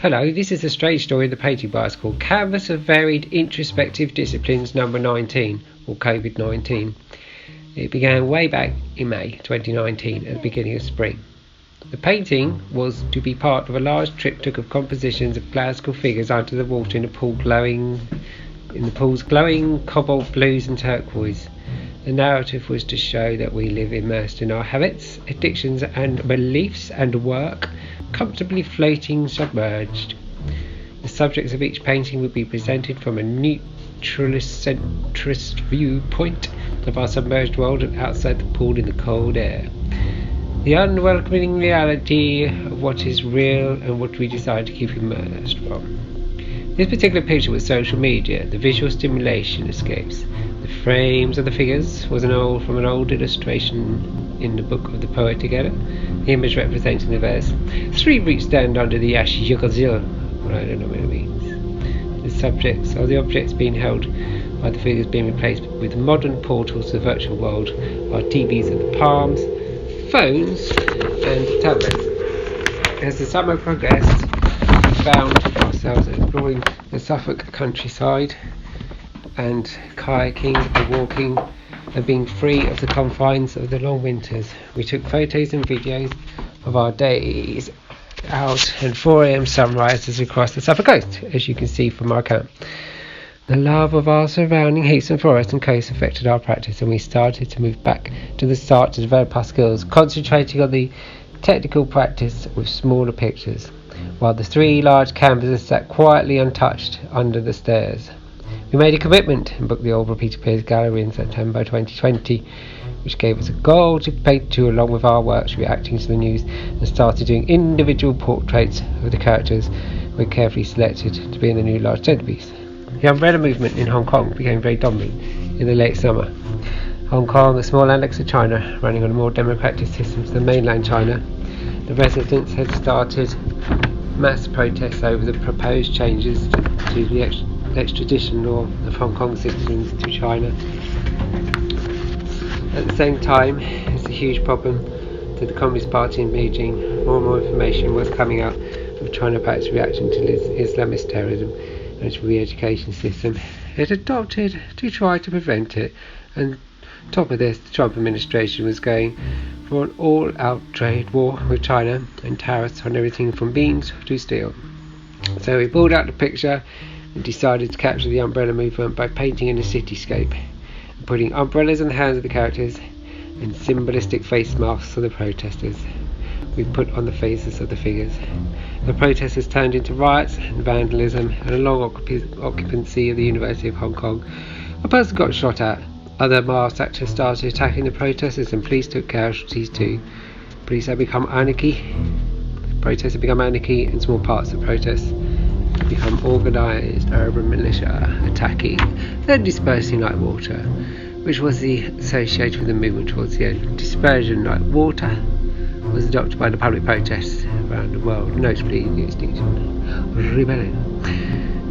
Hello, this is a strange story in the painting bias called Canvas of Varied Introspective Disciplines number 19, or Covid-19. It began way back in May 2019 at the beginning of spring. The painting was to be part of a large triptych of compositions of classical figures under the water in the pool's glowing cobalt blues and turquoise. The narrative was to show that we live immersed in our habits, addictions and beliefs and work, comfortably floating submerged. The subjects of each painting would be presented from a neutralist centrist viewpoint of our submerged world and outside the pool in the cold air. The unwelcoming reality of what is real and what we decide to keep immersed from. This particular picture was social media. The visual stimulation escapes. The frames of the figures was from an old illustration in the book of the poet together. The image representing the verse, 3 roots stand under the ash yugazil. Well, I don't know what it means. The objects being held by the figures being replaced with modern portals to the virtual world are TVs in the palms, phones and tablets. As the summer progressed, we found ourselves exploring the Suffolk countryside and kayaking and walking and being free of the confines of the long winters. We took photos and videos of our days out and 4 a.m. sunrises across the Suffolk coast, as you can see from our account. The love of our surrounding heaths and forests and coasts affected our practice, and we started to move back to the start to develop our skills, concentrating on the technical practice with smaller pictures, while the 3 large canvases sat quietly untouched under the stairs. We made a commitment and booked the old Repeater Piers Gallery in September 2020, which gave us a goal to paint to along with our works reacting to the news, and started doing individual portraits of the characters we carefully selected to be in the new large centrepiece. The umbrella movement in Hong Kong became very dominant in the late summer. Hong Kong, a small annex of China, running on a more democratic system than mainland China, the residents had started mass protests over the proposed changes to the extradition law of Hong Kong citizens to China. At the same time, it's a huge problem to the Communist Party in Beijing. More and more information was coming out of China about its reaction to Islamist terrorism and its re-education system it adopted to try to prevent it. And on top of this, the Trump administration was going for an all-out trade war with China and tariffs on everything from beans to steel. So we pulled out the picture and decided to capture the umbrella movement by painting in a cityscape and putting umbrellas in the hands of the characters and symbolistic face masks of the protesters we put on the faces of the figures. The protesters turned into riots and vandalism and a long occupancy of the University of Hong Kong. A person got shot at. Other masked actors started attacking the protesters and police took casualties too. Protests had become anarchy and small parts of protests become organised urban militia attacking, then dispersing like water, which was associated with the movement towards the end. Dispersion like water was adopted by the public protests around the world, notably the Extinction Rebellion.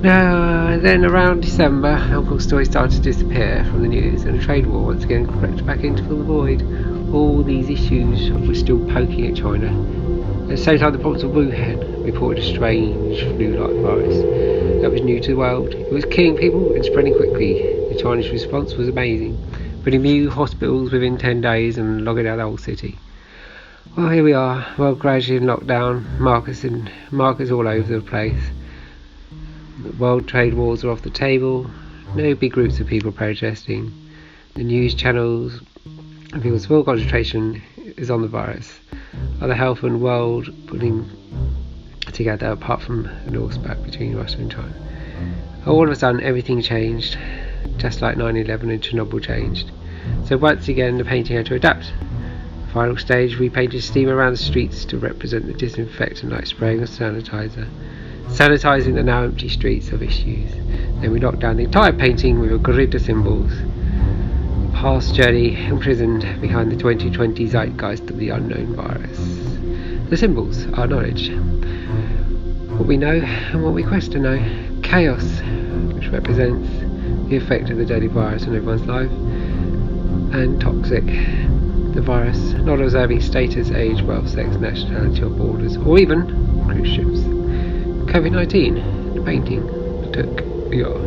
Now, then around December, Hong Kong's story started to disappear from the news and a trade war once again crept back in to fill the void. All these issues were still poking at China. At the same time, the province of Wuhan reported a strange flu-like virus that was new to the world. It was killing people and spreading quickly. The Chinese response was amazing, putting new hospitals within 10 days and logging out the whole city. Well, here we are, world gradually in lockdown, markets all over the place. The world trade wars are off the table, no big groups of people protesting. The news channels and people's full concentration is on the virus. Other health and world putting together apart from the North back between Russia and China. All of a sudden everything changed, just like 9/11 and Chernobyl changed. So once again the painting had to adapt. The final stage, we painted steam around the streets to represent the disinfectant like spraying of sanitizing the now empty streets of issues. Then we knocked down the entire painting with a grid of symbols. The past journey imprisoned behind the 2020 zeitgeist of the unknown virus. The symbols are knowledge, what we know and what we quest to know. Chaos, which represents the effect of the deadly virus on everyone's life, and toxic, the virus not observing status, age, wealth, sex, nationality or borders, or even cruise ships. Covid-19, the painting took your